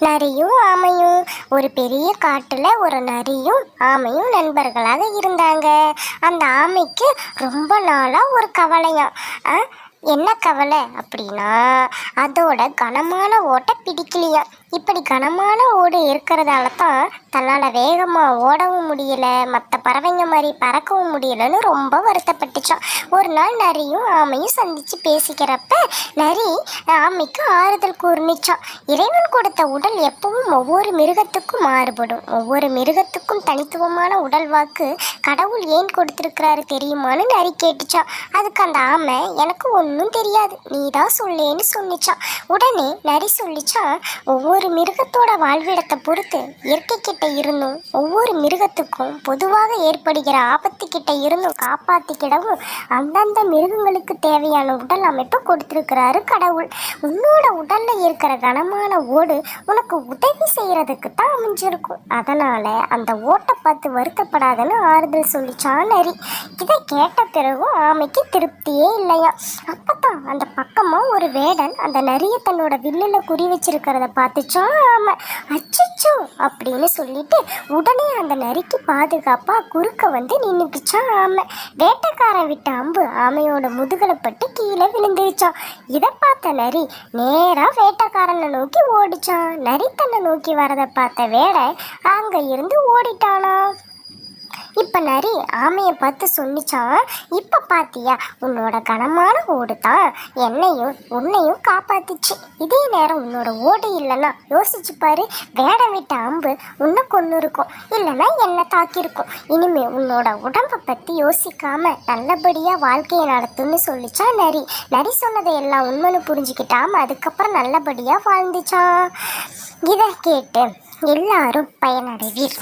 நரியும் ஆமையும். ஒரு பெரிய காட்டுல ஒரு நரியும் ஆமையும் நண்பர்களாக இருந்தாங்க. அந்த ஆமைக்கு ரொம்ப நாளா ஒரு கவலையாம். என்ன கவலை அப்படின்னா, அதோட கனமான ஓட்டை பிடிக்கலையாம். இப்படி கனமான ஓடு இருக்கிறதால தான் தன்னால் வேகமாக ஓடவும் முடியல, மற்ற பறவைங்க மாதிரி பறக்கவும் முடியலன்னு ரொம்ப வருத்தப்பட்டுச்சான். ஒரு நாள் நரியும் ஆமையும் சந்தித்து பேசிக்கிறப்ப நரி ஆமைக்கு ஆறுதல் கூர்ந்துச்சான். இறைவன் கொடுத்த உடல் எப்பவும் ஒவ்வொரு மிருகத்துக்கும் மாறுபடும். ஒவ்வொரு மிருகத்துக்கும் தனித்துவமான உடல் வாக்கு கடவுள் ஏன் கொடுத்துருக்கிறாரு தெரியுமான்னு நரி கேட்டுச்சான். அதுக்கு அந்த ஆமை, எனக்கு ஒன்றும் தெரியாது, நீ தான் சொல்லேன்னு சொன்னிச்சான். உடனே நரி சொல்லிச்சான், ஒவ்வொரு மிருகத்தோட வாழ்விடத்தை பொறுத்து இயற்கை கிட்ட இருந்தும் ஒவ்வொரு மிருகத்துக்கும் பொதுவாக ஏற்படுகிற ஆபத்து கிட்ட இருந்தும் காப்பாற்றிக்கிடவும் அந்தந்த மிருகங்களுக்கு தேவையான உடல் அமைப்பை கொடுத்துருக்கிறாரு கடவுள். உன்னோட உடல்ல இருக்கிற கனமான ஓடு உனக்கு உதவி செய்யறதுக்கு தான் அமைஞ்சிருக்கும். அதனால அந்த ஓட்டை பார்த்து வருத்தப்படாதுன்னு ஆறுதல் சொல்லிச்சான் நரி. இதை கேட்ட பிறகும் ஆமைக்கு திருப்தியே இல்லையா. அப்பதான் அந்த பக்கமா ஒரு வேடன் அந்த நரியை தன்னோட வில்லுல குறி வச்சிருக்கிறத பார்த்துச்சான் ஆமை. அச்சச்சோ அப்படின்னு சொல்லிட்டு உடனே அந்த நரிக்கு பாதுகாப்பா குறுக்க வந்து நின்றுக்குச்சான் ஆமை. வேட்டைக்காரன் விட்ட அம்பு ஆமையோட முதுகலை பட்டு கீழே விழுந்துருச்சான். இதை பார்த்த நரி நேரா வேட்டைக்காரனை நோக்கி ஓடிச்சான். நரி தன்னை நோக்கி வரதை பார்த்த வேடை அங்க இருந்து ஓடிட்டானா. இப்போ நரி ஆமையை பார்த்து சொன்னிச்சான், இப்போ பார்த்தியா, உன்னோட கனமான ஓடு தான் என்னையும் உன்னையும் காப்பாத்திச்சு. இதே நேரம் உன்னோட ஓடு இல்லைன்னா யோசிச்சு பாரு, வேடை விட்ட அம்பு உன்னை கொண்டு இருக்கும், இல்லைன்னா என்னை தாக்கியிருக்கும். இனிமே உன்னோட உடம்பை பற்றி யோசிக்காம நல்லபடியாக வாழ்க்கையை நடத்துன்னு சொல்லிச்சான் நரி. நரி சொன்னதை எல்லாம் உண்மைன்னு புரிஞ்சுக்கிட்டாம அதுக்கப்புறம் நல்லபடியாக வாழ்ந்துச்சான். இதை கேட்டு எல்லாரும் பயனடைவீர்.